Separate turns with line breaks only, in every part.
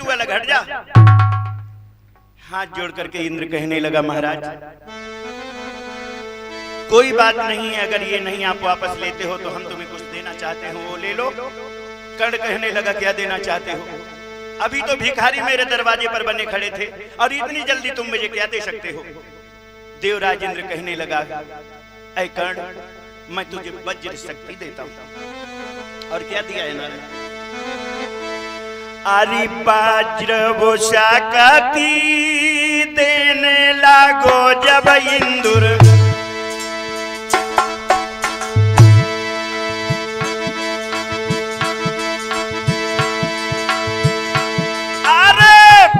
तू अलग हट जा। हाथ जोड़ करके इंद्र कहने लगा, महाराज कोई बात नहीं है, अगर ये नहीं आप वापस लेते हो तो हम तुम्हें कुछ देना चाहते हो, वो ले लो। कर्ण कहने लगा, क्या देना चाहते हो? अभी तो भिखारी मेरे दरवाजे पर बने खड़े थे और इतनी जल्दी तुम मुझे क्या दे सकते हो? देवराज इंद्र कहने लगा, ऐ कर्ण, मैं तुझे वज्र शक्ति देता हूं। और क्या दिया है नारद? आरी वज्र वो शक्ति देने लागो जब इंद्र,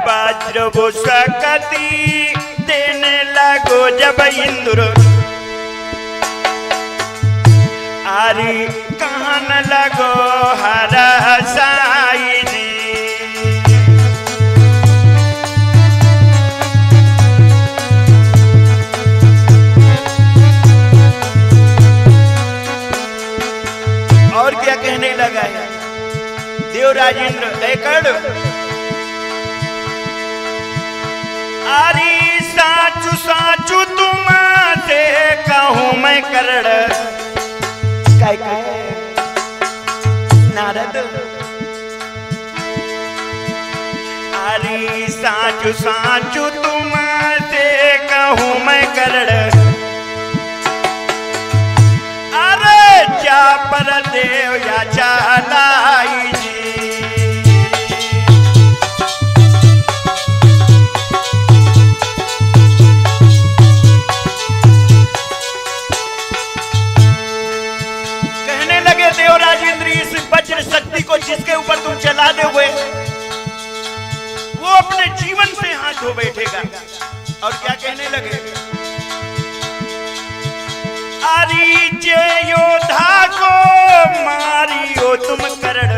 वज्र वो शक्ति देने लगो जब इंद्र, आरी कहन लगो हर साई जी। और क्या कहने लगा है देवराज इंद्र, ऐ कर्ण, आरी साचु साचु तुमसे कहूं मैं कर्ण। काय नारद, आरी साचु साचु तुमसे कहूं मैं कर्ण, अरे जा पर देव या चालाई जी। देवराज इंद्र, इस वज्र शक्ति को जिसके ऊपर तुम चला दोगे वो अपने जीवन से हाथ धो बैठेगा। और क्या कहने लगे, आरी जे योद्धा को मारियो तुम कर्ण।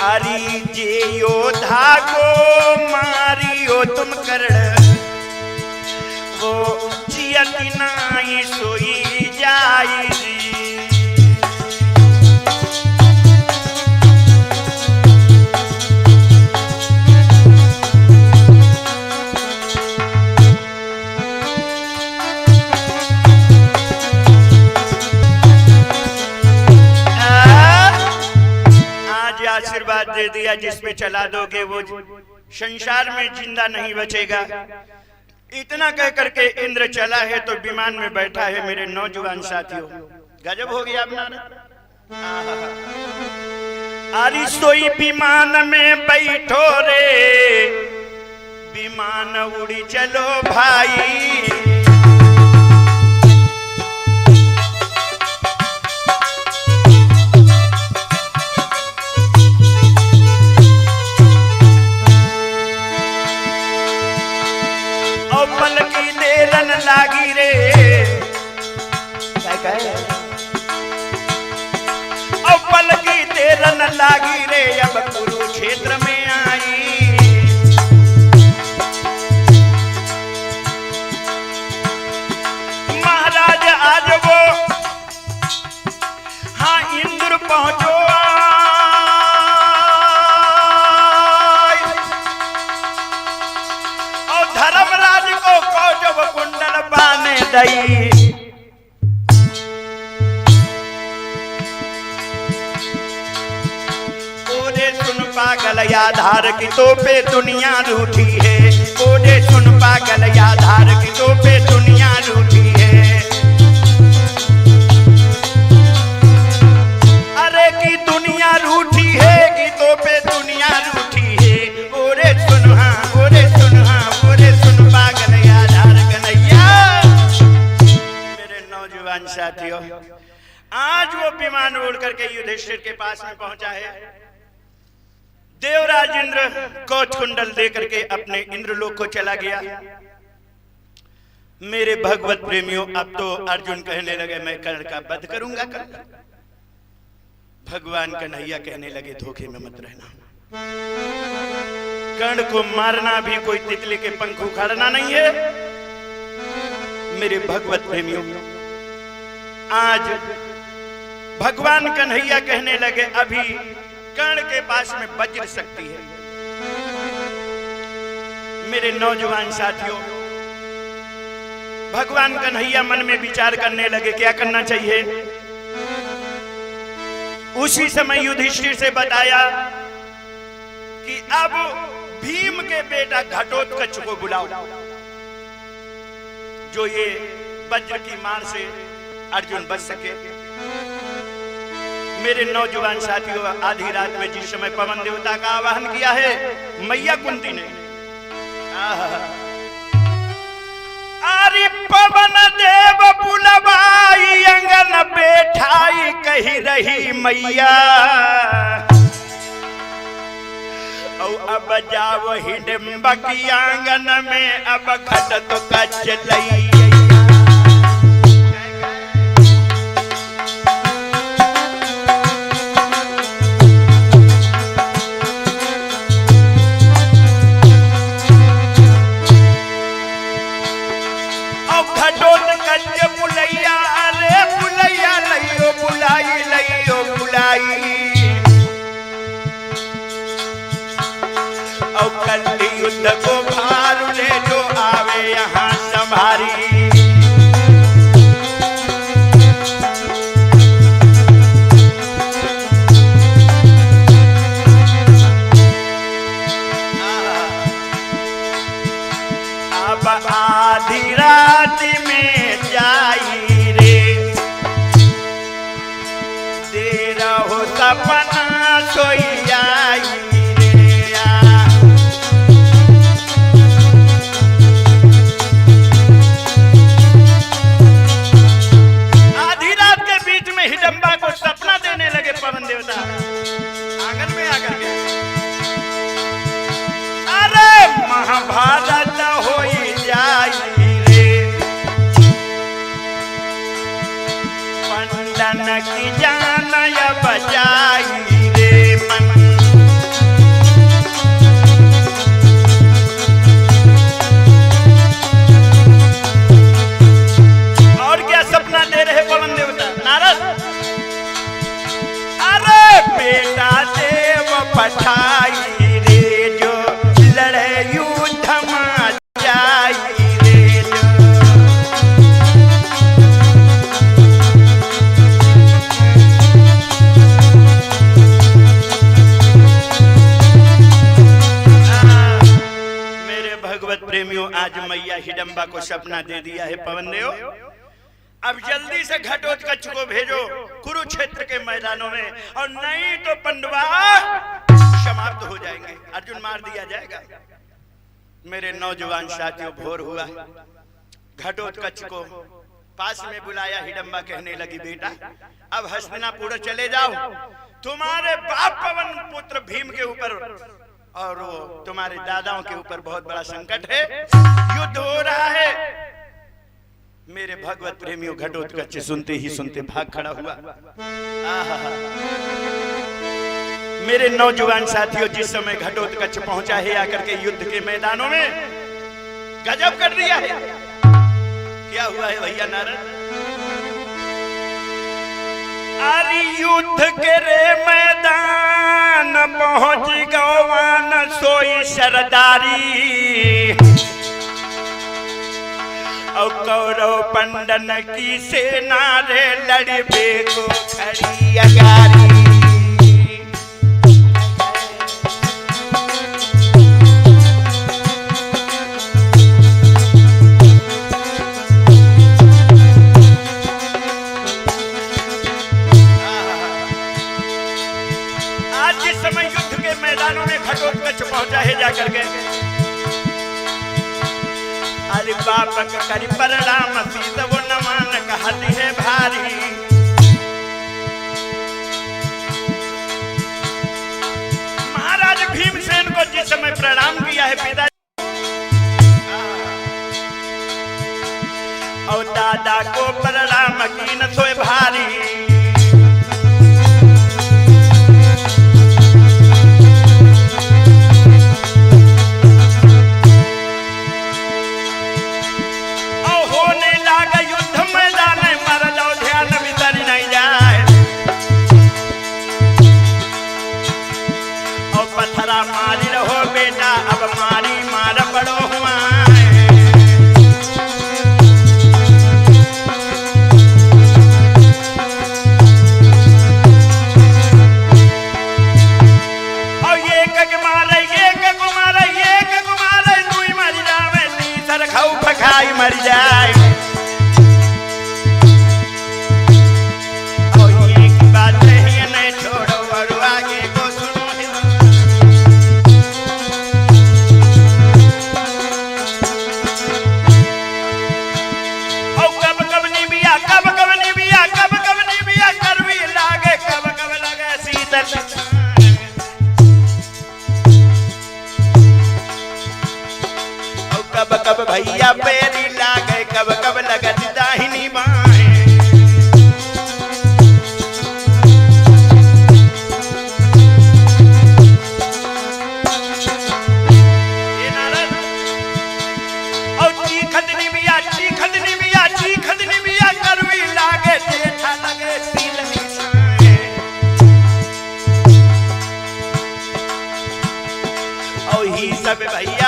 आरी जे योद्धा को मारियो तुम कर्ण, वो जियति नाई सोई जाई जी। आज आशीर्वाद दे दिया, जिस पे चला दोगे वो संसार में जिंदा नहीं बचेगा। इतना कह करके इंद्र चला है तो विमान में बैठा है मेरे नौजवान साथियों। गजब हो गया अपना। आरी सोई विमान में बैठो रे, विमान उड़ी चलो भाई। लागी रे, अब पल की देरन लागी रे, अब कुरुक्षेत्र में आई। महाराज आज वो हाँ इंद्र पहुंचो, और धर्मराज को कौजब कुंडल बाने दई। ओरे सुन पागल याधार की तो पे दुनिया रूठी है, ओरे सुन पागल याधार की तो पे दुनिया रूठी है। अरे की दुनिया रूठी है, की तो पे दुनिया रूठी है। ओरे सुन हाँ, ओरे सुन हाँ, ओरे सुन पागल याधार कन्हैया। मेरे नौजवान साथियों, आज वो विमान उड़ करके युधिष्ठिर के पास में पहुंचा है। देवराज इंद्र कौच कुंडल दे करके अपने इंद्रलोक को चला गया। मेरे भगवत प्रेमियों, अब तो अर्जुन कहने लगे मैं कर्ण का वध करूंगा। भगवान कन्हैया कहने लगे धोखे में मत रहना। कर्ण को मारना भी कोई तितली के पंख उखाड़ना नहीं है। मेरे भगवत प्रेमियों, आज भगवान कन्हैया कहने लगे अभी कर्ण के पास में वज्र शक्ति है। मेरे नौजवान साथियों, भगवान कन्हैया मन में विचार करने लगे क्या करना चाहिए। उसी समय युधिष्ठिर से बताया कि अब भीम के बेटा घटोत्कच को बुलाओ, जो ये वज्र की मार से अर्जुन बच सके। मेरे नौजवान साथियों, आधी रात में जिस समय पवन देवता का आवाहन किया है मैया कुंती ने, आरी पवन देव बुलवाई अंगन बैठाई कही रही मैया, अब जाओ हिडिंबा की आंगन में अब घटोत्कच लई। युद्ध को भार ले जो आवे यहाँ संभारी, अब आधी रात में जाई रे, दे रहो सपना सोई आई। हिडिंबा को सपना देने लगे पवन देवता आंगन में आकर के, अरे महाभारत हो जाई रे, पंडन की जान बचाई रे मन। और क्या सपना दे रहे पवन देवता नारद, बेटा देव पठाई रे जो लड़े युद्ध में जाई रे जो। मेरे भगवत प्रेमियों, आज मैया हिडिंबा को सपना दे दिया है पवन देव, अब जल्दी से घटोत्कच को भेजो कुरुक्षेत्र के मैदानों में, और नहीं तो पंडवा समाप्त हो जाएंगे, अर्जुन मार दिया जाएगा। मेरे नौजवान साथियों, भोर हुआ, घटोत्कच को पास में बुलाया। हिडिंबा कहने लगी बेटा अब हस्तिनापुर चले जाओ, तुम्हारे बाप पवन पुत्र भीम के ऊपर और तुम्हारे दादाओं के ऊपर बहुत बड़ा संकट है, युद्ध हो रहा है। मेरे भगवत प्रेमियों, घटोत्कच सुनते ही सुनते भाग खड़ा हुआ। मेरे नौजवान साथियों, जिस समय घटोत्कच पहुंचा है आकर के युद्ध के मैदानों में, गजब कर दिया है। क्या हुआ है भैया नारद? अरे युद्ध के रे मैदान पहुंच गवान सोई सरदारी, और कौरव पंडन की सेना रे लड़बे को खड़ी अगारी। आज जिस समय युद्ध के मैदानों में घटोत्कच पहुंचा है जाकर के, अरे बाप करी प्रणाम सीत वो नमान कहती है भारी, महाराज भीमसेन को जिस समय प्रणाम किया है पिता, और दादा को प्रणाम की न सोए भारी।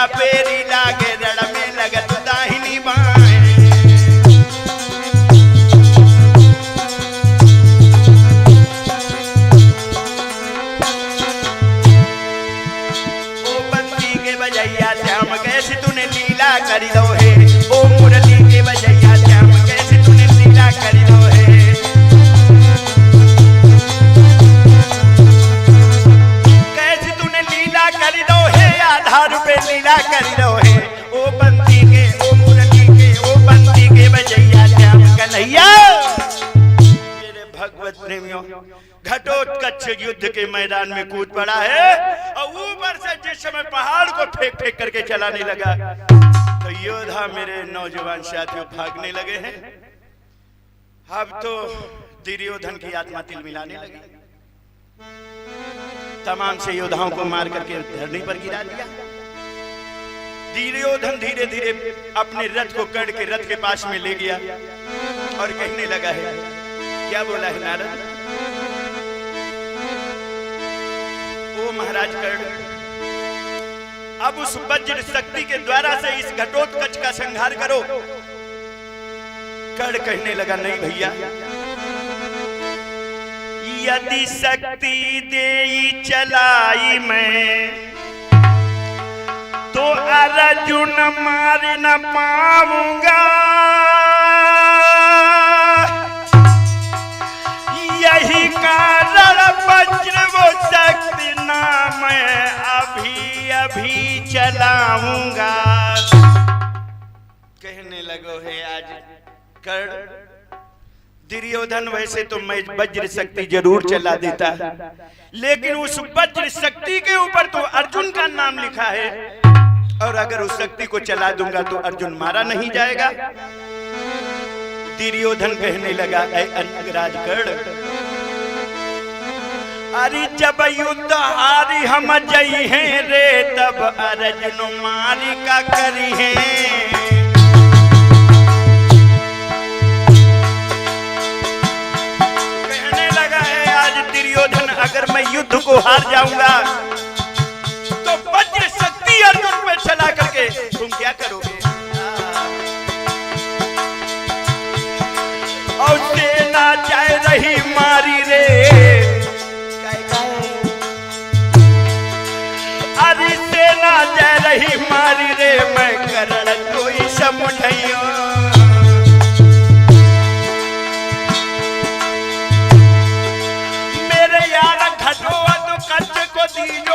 पेरी लागे रण में लगत दाहिनी बाएं। ओ बंसी के बजैया श्याम कैसे तूने लीला करी दो है, ओ मुरली के बजैया श्याम कैसे तूने लीला करी दो है। पे लीला कर दो है, ओ बंसी के, ओ मुरली के, ओ बंसी के बजैया श्याम कन्हैया। मेरे भगवत प्रेमियों, घटोत्कच युद्ध के मैदान में कूद पड़ा है और ऊपर से जिस समय पहाड़ को फेंक फेंक करके चलाने लगा तो योद्धा मेरे नौजवान साथियों भागने लगे हैं। अब तो दुर्योधन की आत्मा तिलमिलाने लगी। तमाम से योद्धाओं को मार करके धरनी पर गिरा दिया। दुर्योधन धीरे धीरे अपने रथ को कर्ण के रथ के पास में ले गया और कहने लगा है, क्या बोला है नारद? ओ महाराज कर्ण, अब उस वज्र शक्ति के द्वारा से इस घटोत्कच का संहार करो। कर्ण कहने लगा, नहीं भैया, यदि शक्ति देई चलाई मैं तो अर्जुन मार न पाऊंगा। यही कारण वज्र वो शक्ति ना मैं अभी अभी चलाऊंगा। कहने लगो है आज कर्ण, दुर्योधन वैसे तो मैं वज्र शक्ति जरूर चला देता, लेकिन उस वज्र शक्ति के ऊपर तो अर्जुन का नाम लिखा है और अगर उस शक्ति को चला दूंगा तो अर्जुन मारा नहीं जाएगा। दुर्योधन कहने लगा, अंगराज कर्ण, अरे जब युद्ध हारी हम जई हैं रे, तब अर्जुन मारी का करी है। दुर्योधन अगर मैं युद्ध को हार जाऊंगा तो वज्र शक्ति अर्जुन पे चला करके तुम क्या करोगे? और सेना जाए रही मारी रे, अरे सेना जाए रही मारी रे, मैं करण कोई समुझइयो। कच्च को दीजो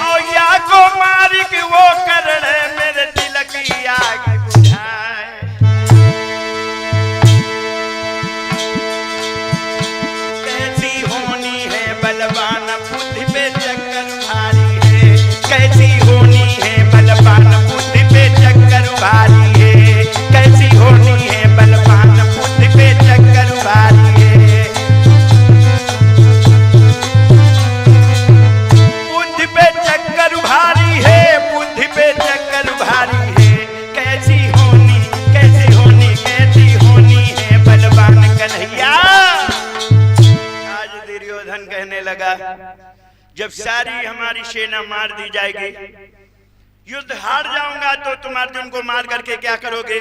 और या को मारी कि वो करण मेरे दिल की आग बुझाए। कैसी होनी है बलवान बुद्धि पे चक्कर भारी, कैसी होनी है बलवान बुद्धि पे चक्कर भारी है, कैसी होनी है बलवान बुद्धि पे चक्कर भारी है। बुद्धि पे चक्कर भारी है, बुद्धि पे चक्कर भारी है, कैसी होनी, कैसी होनी, कैसी होनी है बलवान कन्हैया। आज दुर्योधन कहने लगा, जब सारी हमारी सेना मार दी जाएगी, युद्ध हार जाऊंगा तो तुम अर्जुन को मार करके क्या करोगे?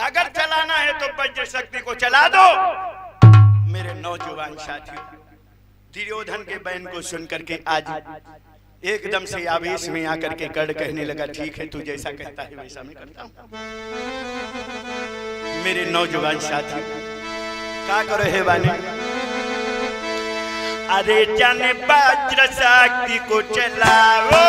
अगर चलाना है तो वज्र शक्ति को चला दो। मेरे नौजवान साथियों, दुर्योधन के बयान को सुन करके आज एकदम से आवेश में आकर के कर्ण कहने लगा, ठीक है तू जैसा कहता है वैसा मैं करता हूं। मेरे नौजवान साथियों, क्या करो है बाने? अरे जाने वज्र शक्ति को चलाओ,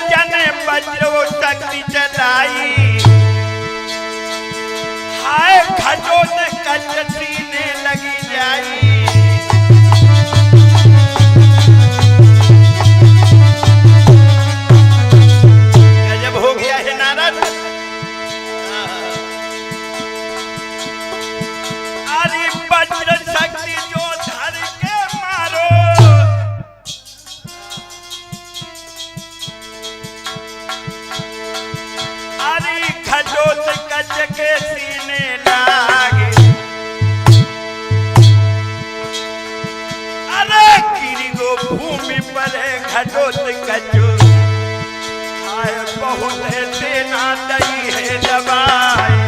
जन वज्रो शक्ति चलाई, हाय घटोत कच सीने लगी जाई। गजब हो गया है नारद। अरे वज्र शक्ति जो धर के मारो, अरे घटोत कच के सीने लागे, अरे गिरी गो भूमि पर घटोत कचो, हाय बहुत सेना दई है दबाए।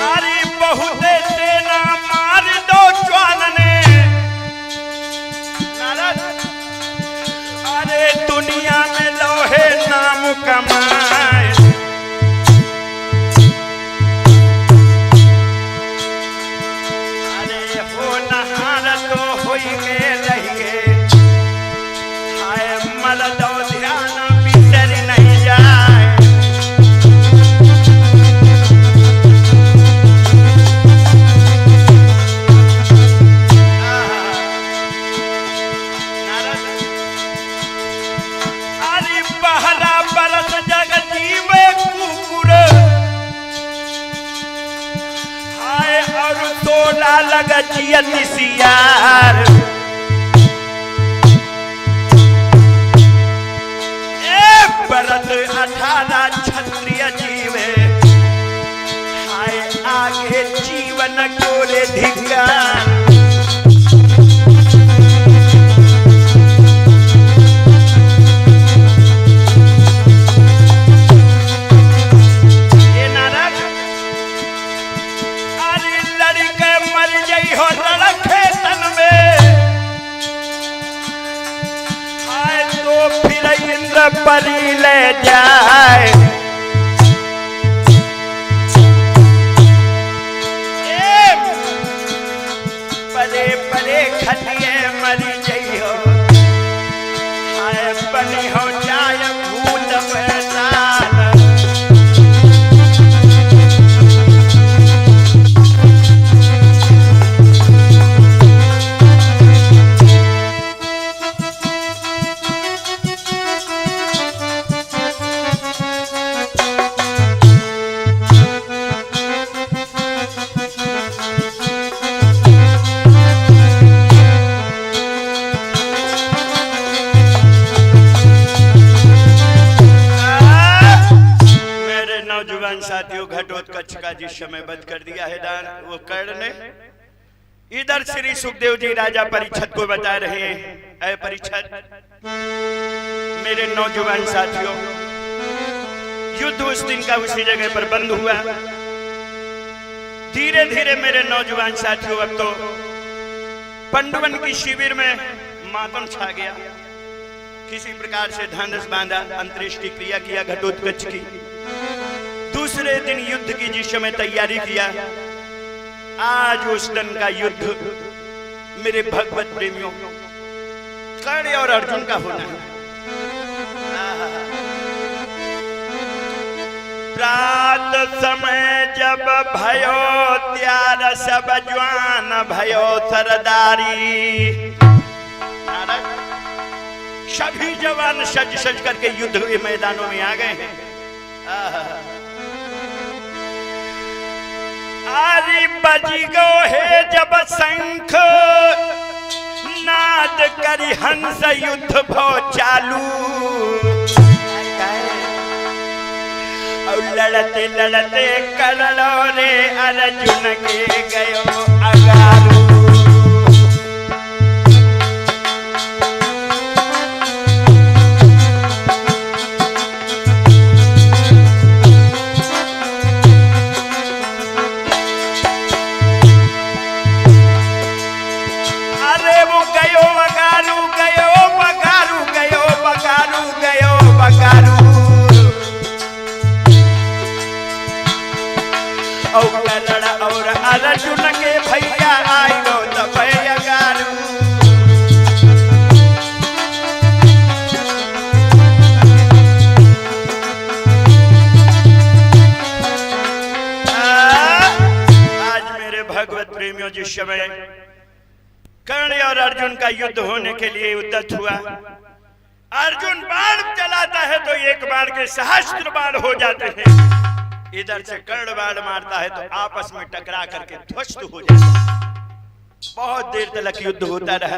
अरे बहुत सेना मार दो ज्वाल ने, नारद अरे दुनिया में लोहे नाम कमाए। अरे हो नहार तो होई के रहिए, हाय मल दो ध्यान बिसर नहीं जाए। अरे पहला बरस जग जीवे कुकुर, हाय और तोला लग जियत सियार। ए बरस 18 क्षत्रिय जीवे, हाय आगे जीवन गोरे धिक्कार। परी ले जाए, परे परे खटिए मरी जइहो, हाय बनी हो जाए भूत पैताल। साथियों, घटोत्कच का जिस समय वध कर दिया है दान वो कर्ण ने, इधर श्री सुखदेव जी राजा परीक्षित को बता रहे हैं, ऐ परीक्षित मेरे नौजवान साथियों, युद्ध उस दिन का उसी जगह पर बंद हुआ। धीरे धीरे मेरे नौजवान साथियों अब तो पंडवन की शिविर में मातम छा गया। किसी प्रकार से धनुष बांधा, अंत्येष्टि क्रिया किया घटोत्कच की। दूसरे दिन युद्ध की जिस समय तैयारी किया, आज उस दिन का युद्ध मेरे भगवत प्रेमियों कर्ण और अर्जुन का होना है। प्रात समय जब भयो त्यार सब जवान भयो सरदारी, सभी जवान सज सज करके युद्ध के मैदानों में आ गए हैं। आरी बजी गो है जब शंख नाद करी हंस युद्ध भो चालू, और लड़ते लड़ते करणो रे अर्जुन के गयो अगारू। और अर्जुन के भैया आयो तपैया गारू। आज मेरे भगवत प्रेमियों, जिस समय कर्ण और अर्जुन का युद्ध होने के लिए उद्यत हुआ, अर्जुन बाण चलाता है तो एक बाण के सहस्त्र बाण हो जाते हैं। इधर से कर्ण बाण मारता है तो आपस में टकरा करके ध्वस्त हो जाता है। बहुत देर तक युद्ध होता रहा।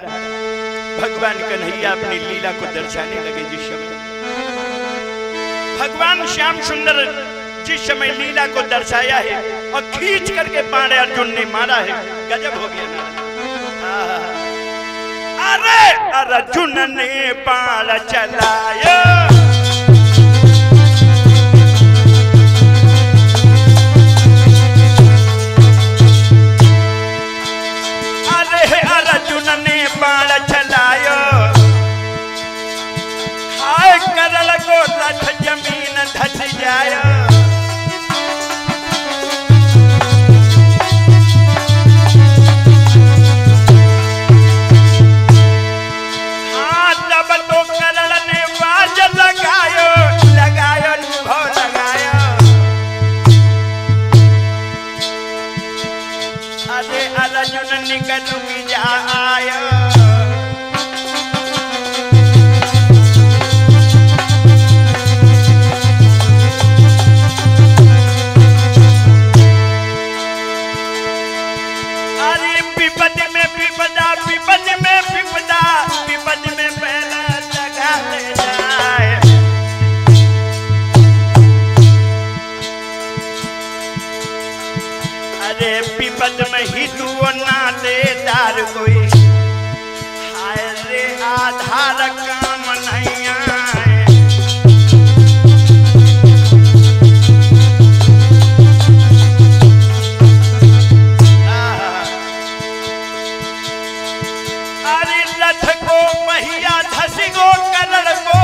भगवान कन्हैया अपनी लीला को दर्शाने लगे। जिस समय भगवान श्याम सुंदर जिस समय लीला को दर्शाया है और खींच करके बाण अर्जुन ने मारा है, गजब हो गया। अरे अर्जुन ने बाण चलाया, अरे अर्जुन ने बाण चलायो, हाय करल को रथ जमीन धस जाया। अर्जुन निकल जाया, अरे विपद में विपदा, विपद में विपदा, विपद में पहला लगा ले जाए। अरे विपद में ही तू ना देदार कोई, हाय रे आधार काम नहीं आए। अरे रथ को पहिया धसी को करण को,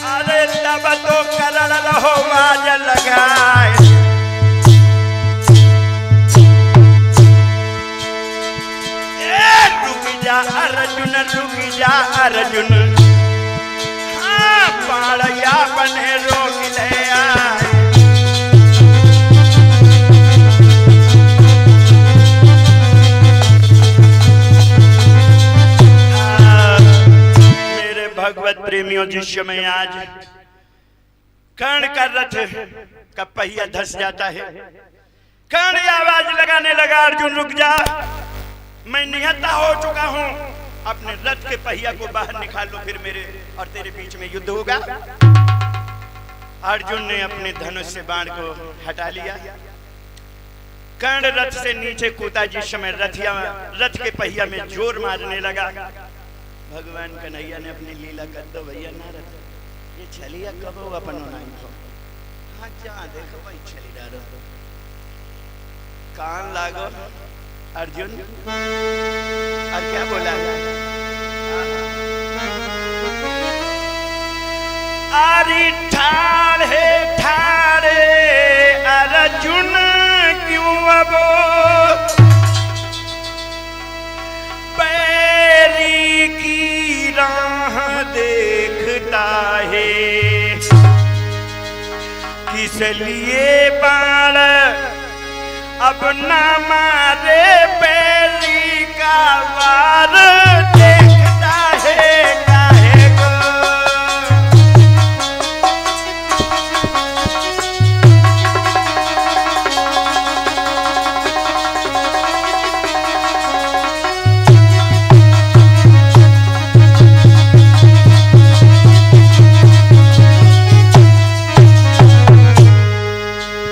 अरे तब तो करण रहो बाज लगाए। अर्जुन रुक जा अर्जुन, हाँ पाड़या बने रोक ले आए। मेरे भगवत प्रेमियों, जिस समय आज कर्ण का रथ का पहिया धस जाता है, कर्ण आवाज लगाने लगा, अर्जुन रुक जा, मैं निहत्था हो चुका हूं, अपने रथ के पहिया को बाहर निकाल लो, फिर मेरे और तेरे बीच में युद्ध होगा। अर्जुन ने अपने धनुष से बाण को हटा लिया। कर्ण रथ से नीचे कूदा। जिस समय रथ के पहिया में जोर मारने लगा, भगवान कन्हैया ने अपनी लीला कर दो भैया नारद, ये छलिया कब हो अपन हाँ जा देखो भाई छली डालो, कान लागो अर्जुन। और क्या बोला? अरे ठाड़े ठाड़े अर्जुन क्यों अब पैरी की राह देखता है, किस लिए बाण अब ना मारे पैरी का वार देखता है काहे को।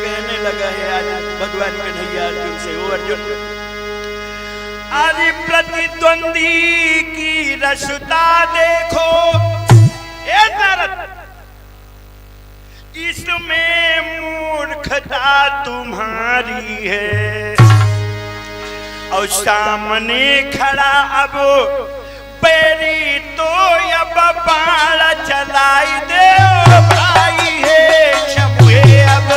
कहने लगा है आज भगवान कन्हैया अर्जुन से, ओ अर्जुन, अरे प्रतिद्वंदी की रसता देखो, ए नारद, इसमें मूर्खता तुम्हारी है, और सामने खड़ा अब पैरी तो अब बाण चलाई दे भाई है शमुए अब।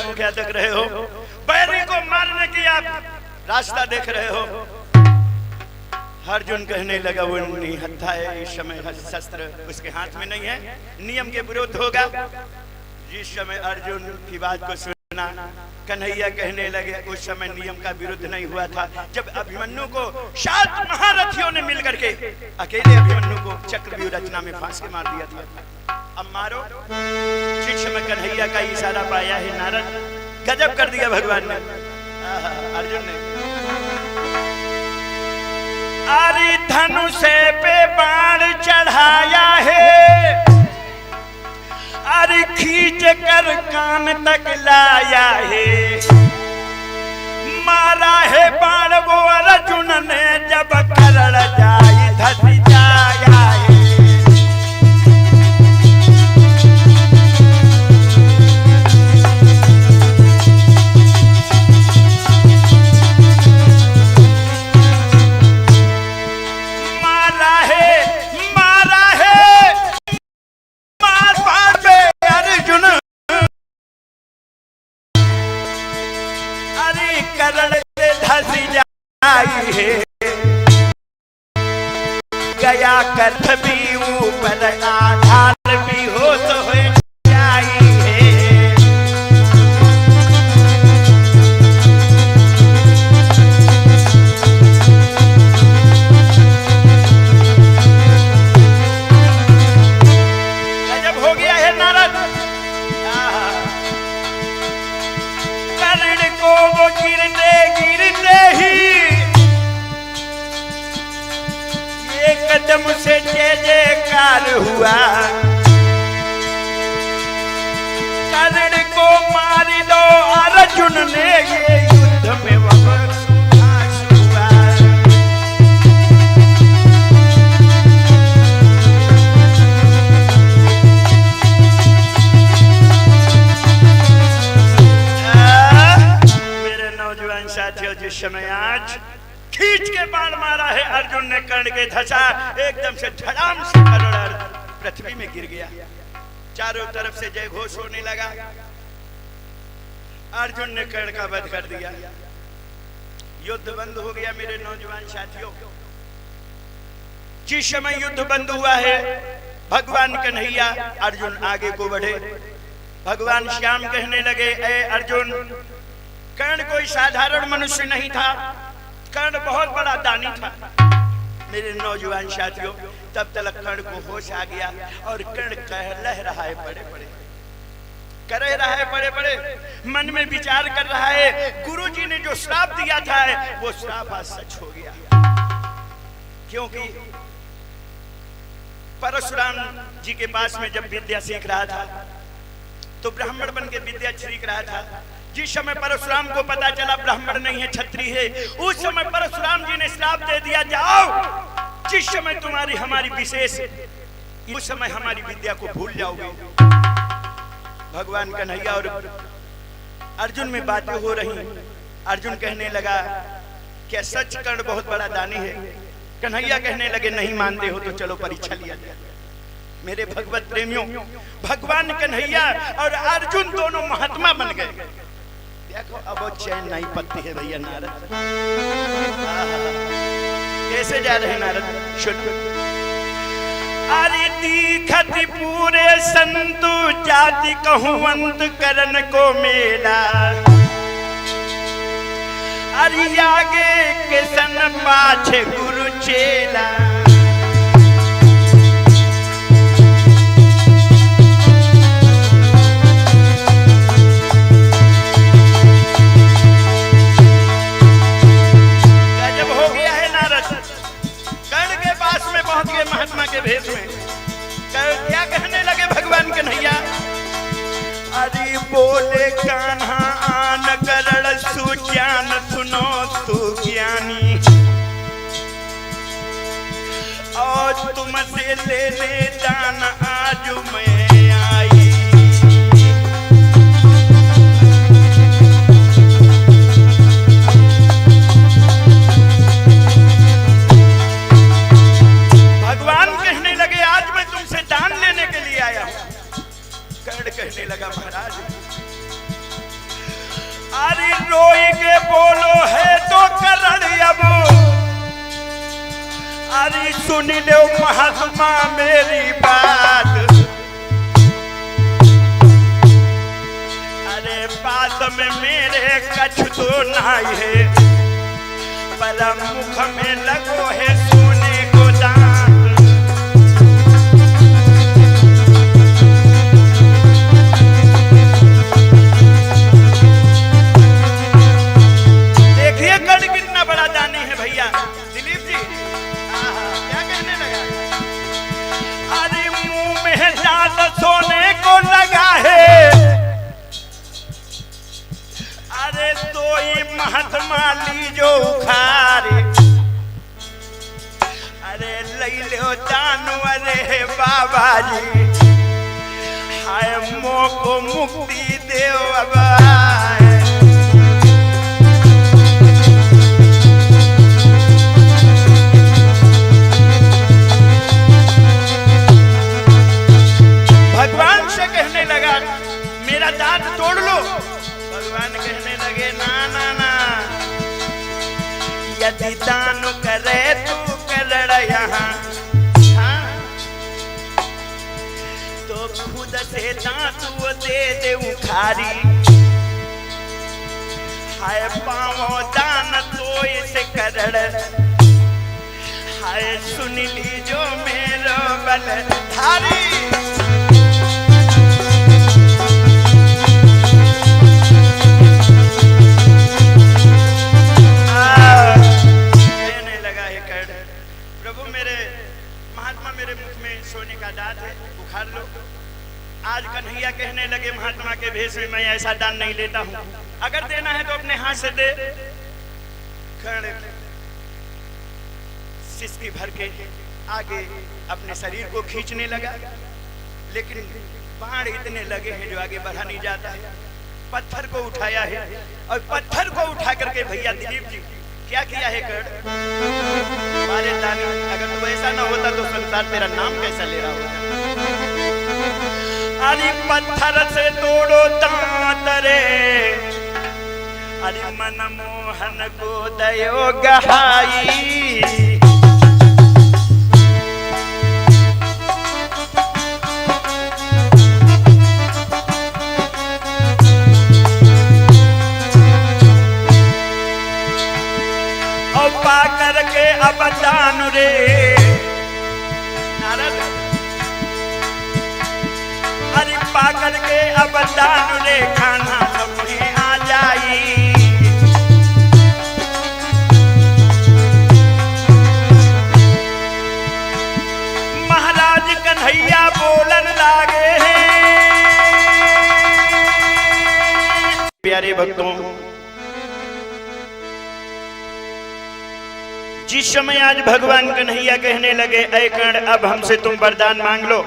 धनुर्धर क्या देख रहे हो? बैरी को मारने की आप रास्ता देख रहे हो? अर्जुन कहने लगा वो निहत्था है, इस समय शस्त्र उसके हाथ में नहीं है, नियम के विरुद्ध होगा। जिस समय अर्जुन की बात को सुना, कन्हैया कहने लगे उस समय नियम का विरुद्ध नहीं हुआ था, जब अभिमन्यु को 7 महारथियों ने मिलकर के अकेले अभिमन्यु को चक्रव्यूह रचना में फांस के मार दिया था। अब मारो। जिस समय कन्हैया का इशारा पाया है नारद, गजब कर दिया भगवान ने, अर्जुन ने। अरे धनुष पे बाण चढ़ाया है, अरे खींच कर कान तक लाया है, मारा है बाण वो अर्जुन ने जब करड़ जाई धस जाया है। गया कर्थ भी ऊपर आधार भी हो तो हो जाई है। गजब हो गया है नारद। कर्ण को वो गिरते गिरते ही कदम से जय जयकार हुआ, कर्ण को मार दो अर्जुन ने ये युद्ध में वह हुआ। मेरे नौजवान साथियों, जिस समय आज खींच के बाण मारा है अर्जुन ने कर्ण के धसा, एकदम से धड़ाम से कर्ण पृथ्वी में गिर गया। चारों तरफ से जय घोष होने लगा। अर्जुन ने कर्ण का वध कर दिया, युद्ध बंद हो गया। मेरे नौजवान साथियों, जिस समय युद्ध बंद हुआ है, भगवान कन्हैया अर्जुन आगे को बढ़े। भगवान श्याम कहने लगे, ए अर्जुन, कर्ण कोई साधारण मनुष्य नहीं था, कर्ण बहुत बड़ा दानी था। मेरे नौजवान साथियों, तब तक कर्ण को होश आ गया और कर्ण कह रहा है बड़े बड़े, कह रहा है बड़े बड़े, मन में विचार कर रहा है, गुरुजी ने जो श्राप दिया था वो श्राप आज सच हो गया। क्योंकि परशुराम जी के पास में जब विद्या सीख रहा था तो ब्राह्मण बन के विद्या सीख रहा था। जिस समय परशुराम को पता चला ब्राह्मण नहीं है क्षत्रिय है, उस समय परशुराम जी ने श्राप दे दिया, जाओ जिस समय तुम्हारी हमारी विशेष, उस समय हमारी विद्या को भूल जाओगे। भगवान कन्हैया और अर्जुन में बातें हो रही। अर्जुन कहने लगा, क्या सच कर्ण बहुत बड़ा दानी है? कन्हैया कहने लगे, नहीं मानते हो तो चलो परीक्षा लिया जाए। मेरे भगवत प्रेमियों, भगवान कन्हैया और अर्जुन दोनों महात्मा बन गए। देखो अब वो चैन नहीं पत्ती है भैया नारद। कैसे जा रहे नारद? सुनो। अरे दीखत पूरे संतु जाति कहूवंत करन को मेला, अरे आगे के सन पाछे गुरु चेला। महात्मा के भेष में क्या कहने लगे भगवान कन्हैया? अरे बोले कान्हा आन करण सुज्ञान सुनो तू ज्ञानी, और तुमसे ले ले दान आज मैं आई। कहने लगा, महाराज अरे रोई के बोलो है तो करण अब, अरे सुन लो महात्मा मेरी बात। अरे बात में मेरे कछ तो नहीं है, पर मुख में लगो है सोने को दांत। देखिए कर्ण कितना बड़ा दानी है भैया दिलीप जी। क्या कहने लगा? अरे मुंह में दांत सोने को लगा है, अरे तो ये महात्मा लीजो उखारे। अरे लई लो दानु अरे बाबा जी, हाय मोह को मुक्ति देव बाबा। भगवान से कहने लगा मेरा दांत तोड़ लो। भगवान कहने लगे ना ना ना, यदि दान करे तू कर यहाँ, हाँ? तो खुद से दांत वो दे दे उखारी। हाय पाओ दान तो इसे करड़, हाय सुन लीजो मेरो बलधारी। मेरे मुख में सोने का दांत है, उखाड़ लो। आज कन्हैया कहने लगे महात्मा के भेष में मैं ऐसा दान नहीं लेता हूँ, अगर देना है तो अपने हाथ से दे। कर्ण सिसकी भर के आगे अपने शरीर को खींचने लगा, लेकिन बाण इतने लगे हैं जो आगे बढ़ा नहीं जाता है। पत्थर को उठाया है और पत्थर को उठा करके भैया दिलीप जी क्या किया है कर्ण? हमारे दानी, अगर तो ऐसा ना होता तो संसार तेरा नाम कैसा ले रहा होता? अरे पत्थर से तोड़ो दांत रे, अरे मनमोहन को दयो गहाई। पा करके अब दान रे नारद, अरे पा करके अब दान रे खाना सबने आ जाई। महाराज कन्हैया बोलन लागे हैं। प्यारे भक्तों, जिस समय आज भगवान कन्हैया कहने लगे ऐ कर्ण अब हमसे तुम वरदान मांग लो,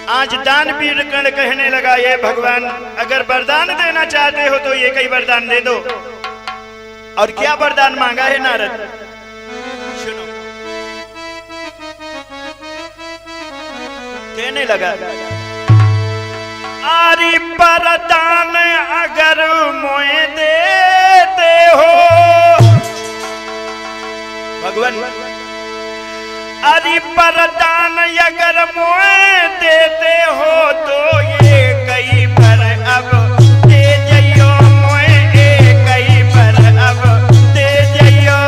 आज दानवीर कर्ण कहने लगा ये भगवान अगर वरदान देना चाहते हो तो ये कई वरदान दे दो। और क्या वरदान मांगा है नारद? सुनो। कहने लगा आरी वरदान अगर मोए देते हो भगवान, अरे वरदान अगर मोए देते हो तो ये कई पर अब दे जइयो मोए, कई पर अब दे जइयो।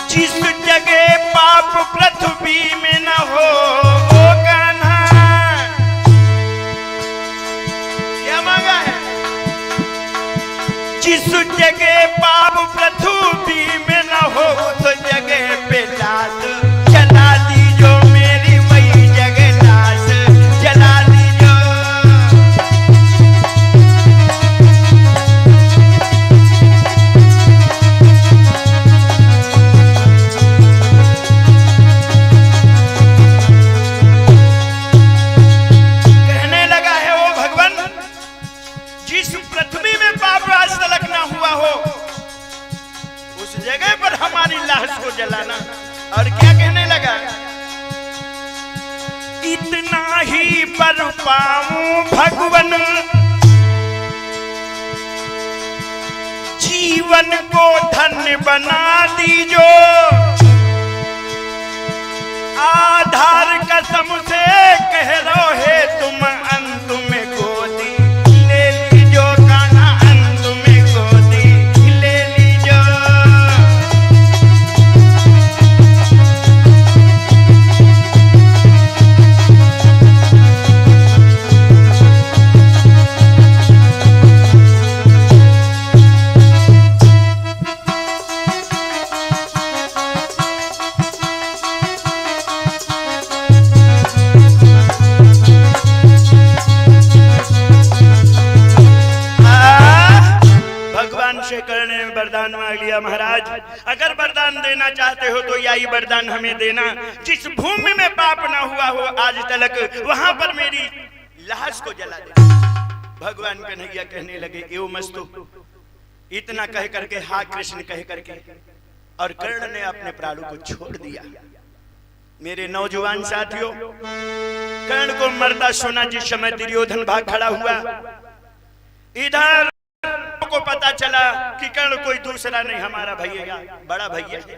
जिस जगह पाप पृथ्वी में न हो जिस जगह पाप पृथ्वी में न हो उस जगह पे लाश जला दीजो मेरी, वही जगह लाश जला दीजो। कहने लगा है वो भगवान जिस पृथ्वी में पाप राज तलक ना हुआ हो उस जगह पर हमारी लाश को जलाना। और क्या कहने लगा? इतना ही पर पाऊं भगवन, जीवन को धन्य बना दीजो, आधार कसम से कह रहो है तुम अंत में गोदी ले लीजो, कान्हा अंत में गोदी ले लीजो। कर्ण ने वरदान मांग लिया, महाराज अगर वरदान देना चाहते हो तो यही वरदान हमें देना, जिस भूमि में पाप ना हुआ हो आज तलक वहां पर मेरी लाश को जला दे। भगवान कन्हैया कहने लगे एवं मस्तु, इतना कह करके हा कृष्ण कह करके और कर्ण ने अपने प्राणों को छोड़ दिया। मेरे नौजवान साथियों, कर्ण को मरता सुना जिस समय दुर्योधन भाग खड़ा हुआ, इधर को पता चला कि कर्ण कोई दूसरा नहीं हमारा भैया बड़ा भैया है।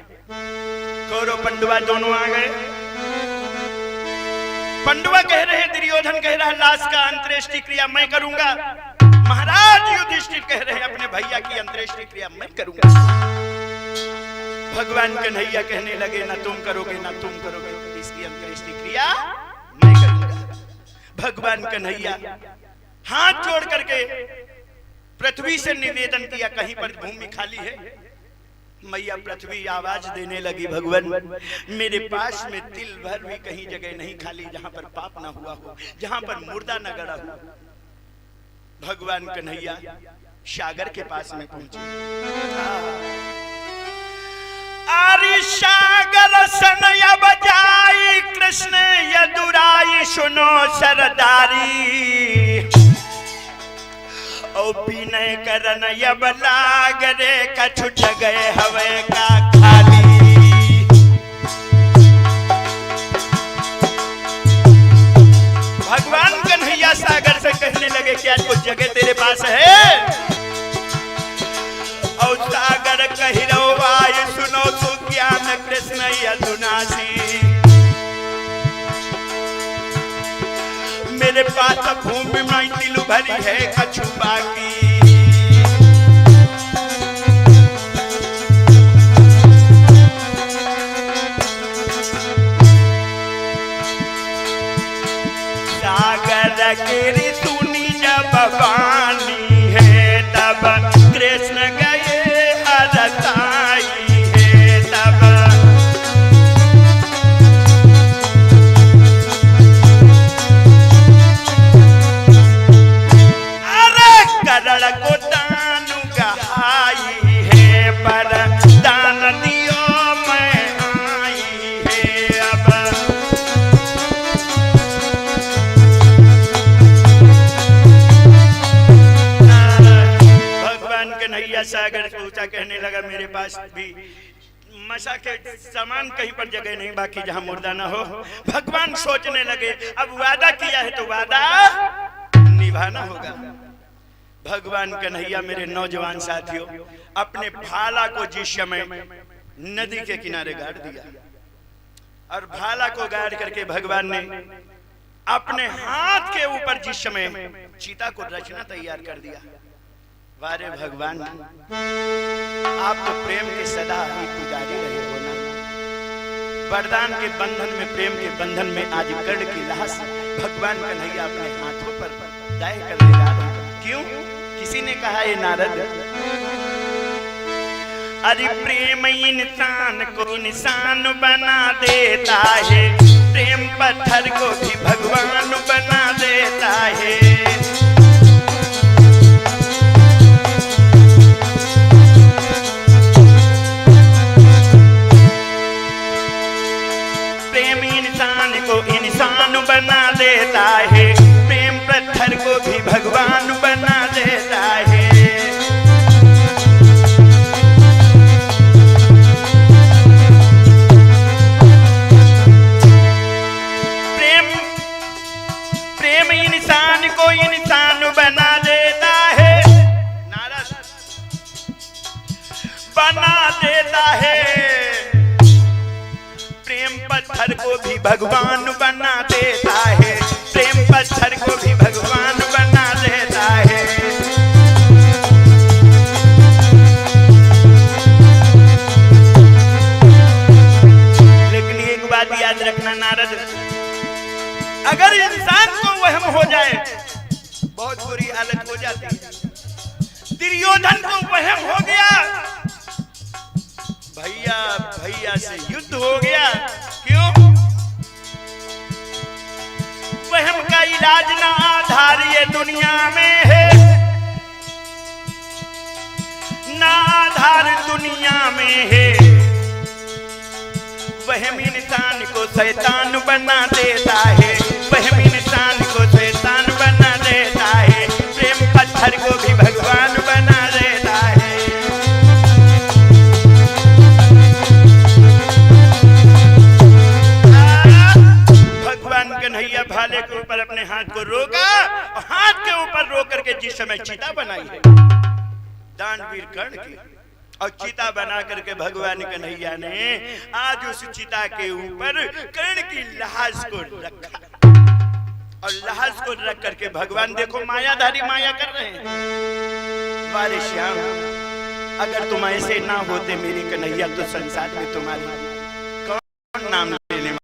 कौरव पांडवा दोनों आ गए। पांडवा कह रहे, दुर्योधन कह रहा लाश का अंत्येष्टि क्रिया मैं करूंगा, महाराज युधिष्ठिर कह रहे हैं अपने भैया की अंत्येष्टि क्रिया मैं करूंगा। भगवान कन्हैया कहने लगे ना तुम करोगे ना तुम करोगे, इसकी अंत्येष्टि क्रिया मैं करूंगा। भगवान कन्हैया हाथ जोड़ करके पृथ्वी से निवेदन किया, कहीं पर भूमि खाली है। मैया पृथ्वी आवाज देने लगी, भगवान मेरे पास में तिल भर भी कहीं जगह नहीं खाली जहां पर पाप ना हुआ हो, जहां पर मुर्दा न गड़ा हो। भगवान कन्हैया सागर के पास में पहुंचे। आरी सागर सनय बजाई कृष्ण यदुराई सुनो सरदारी, ओ विनय करन यब लागरे कछु जगह हवे का खाली। भगवान कन्हैया सागर से कहने लगे क्या कुछ जगह तेरे पास है? और सागर कहि रो वायु सुनो सुज्ञान कृष्ण यदुनासी, मेरे पास भूमि में तिल भरी है कछु बाकी। सागर गिरी सुनी जब वाणी है, तब कृष्ण गए हरताई है। तब करण को दान गहाई है, पर दान दियो मैं आई है। अब भगवान कन्हैया सागर को ऊंचा कहने लगा, मेरे पास भी मशा के सामान कहीं पर जगह नहीं बाकी जहां मुर्दा ना हो। भगवान सोचने लगे अब वादा किया है तो वादा निभाना होगा। भगवान कन्हैया मेरे नौजवान साथियों अपने भाला को जिस समय नदी के किनारे गाड़ दिया और भाला को गाड़ करके भगवान ने अपने हाथ के ऊपर जिस समय चीता को रचना तैयार कर दिया। वारे भगवान आप तो प्रेम के सदा ही पुजारी रहे हो ना। वरदान के बंधन में, प्रेम के बंधन में आज कर्ण की लाश भगवान कन्हैया अपने हाथों पर दाह कर ले जा रहे हैं। क्यों? किसी ने कहा ये नारद, अरे प्रेम इंसान को इंसान बना देता है, प्रेम पत्थर को भी भगवान बना देता है। प्रेम इंसान को इंसान बना देता है, प्रेम पत्थर को भी भगवान बना देता है। प्रेम पत्थर को भी भगवान बना देता है, प्रेम पत्थर को भी भगवान बना देता है। लेकिन एक बात याद रखना नारद, अगर इंसान को वहम हो जाए बहुत बुरी हालत हो जाती है। दुर्योधन को वहम हो गया, भैया भैया से युद्ध हो गया। क्यों? वहम का इलाज ना आधार ये दुनिया में है, ना आधार दुनिया में है। वहम इंसान को शैतान बना देता है, वहम इंसान को शैतान बना देता है, प्रेम पत्थर को भी भगवान बना देता है। भगवान कन्हैया भाले के ऊपर अपने हाथ को रोका और हाथ के ऊपर रोक करके जिस समय चिता बनाई है दानवीर कर्ण की, और चिता बना करके भगवान कन्हैया ने आज उस चिता के ऊपर कर्ण की लाश को रखा, और लाश को रख करके भगवान देखो मायाधारी माया कर रहे हैं। वारे श्याम, अगर तुम ऐसे ना होते मेरी कन्हैया तो संसार में तुम्हारी कौन नाम लेने वाला।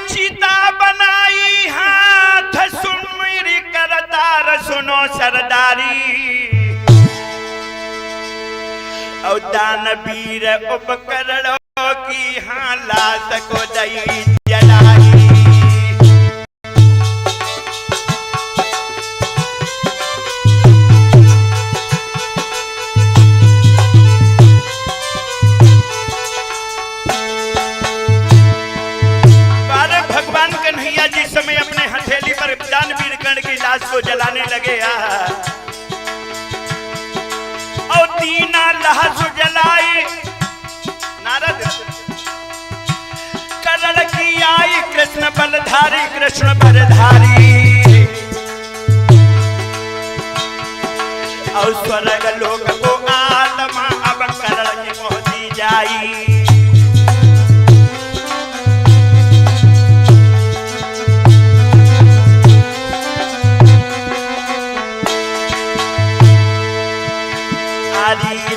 चिता बनाई हाथ सुमिर करतार सुनो सरदारी, और दानवीर उपकरणों की हाँ लाश को दई जलाई। जिस समय अपने हथेली पर दानवीर कर्ण की लाश को जलाने लगे और तीना लाश जलाई, नारद करण की आई कृष्ण बलधारी कृष्ण बलधारी, और स्वर्ग लोक को आत्मा अब करण की पहुंची जाई।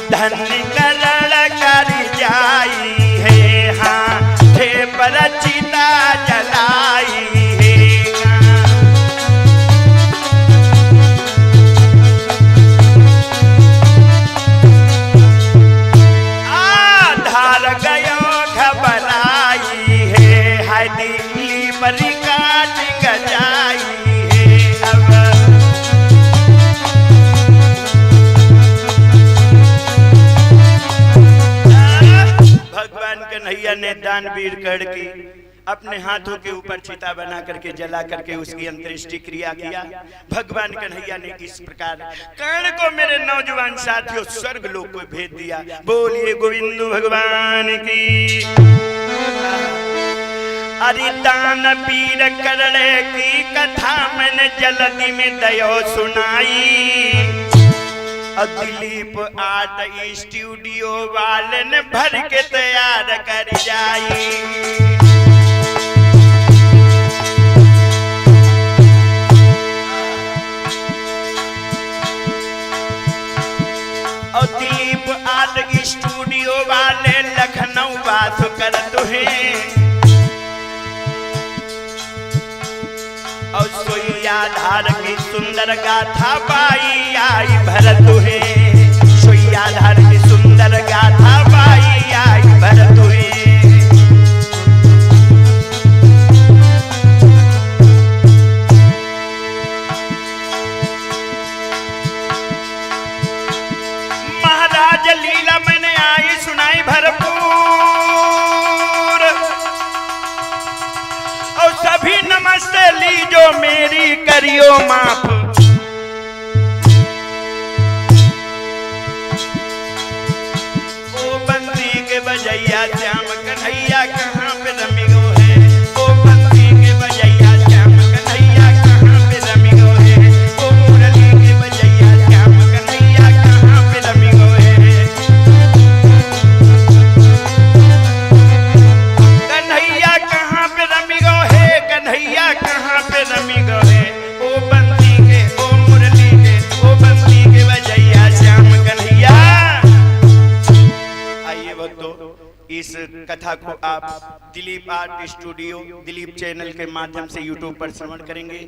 धन करण कर जाई है, हाँ हे पर चिता जलाई है। आधार गयो घबराई है, हाय दिल्ली पर काट गजाई है। अब भगवान कन्हैया ने दानवीर कर्ण की अपने हाथों के ऊपर चिता बना करके जला करके उसकी अंत्येष्टि क्रिया किया। भगवान कन्हैया ने इस प्रकार कर्ण को मेरे नौजवान साथियों स्वर्ग लोक को भेज दिया। बोलिए गोविंद भगवान की। अरे दानवीर कर्ण की कथा मैंने जल्दी में दयो सुनाई, और दिलीप आर्ट स्टूडियो वाले ने भर के तैयार कर जाई। और दिलीप आर्ट स्टूडियो वाले लखनऊ बात करत हैं, और सोइया धार की सुंदर गाथा बाई आई भरत है, सोइया धार की सुंदर गाथा बाई आई भरत है। महाराज लीला मैंने आई सुनाई भरपूर, और सभी नमस्ते लीजो मेरी करियो माफ। ओ बंसी के बजैया श्याम कन्हैया कहाँ पे रमी गो है, ओ बंसी के बजैया श्याम कन्हैया कहाँ पे रमी गो है, ओ मुरली के बजैया श्याम कन्हैया कहाँ पे रमी गो है। कथा को आप Dilip art studio Dilip channel के माध्यम से यूट्यूब पर श्रवण करेंगे।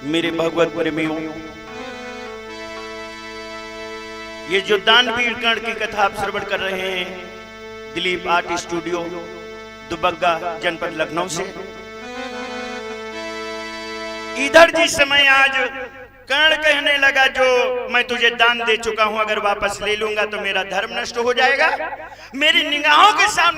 मेरे भगवत प्रेमियों, ये जो दानवीर कर्ण की कथा आप श्रवण कर रहे हैं दिलीप आर्ट स्टूडियो दुबग्गा जनपद लखनऊ से, इधर जिस समय आज कर्ण कहने लगा जो मैं तुझे दान दे चुका हूं अगर वापस ले लूंगा तो मेरा धर्म नष्ट हो जाएगा, मेरी निगाहों के सामने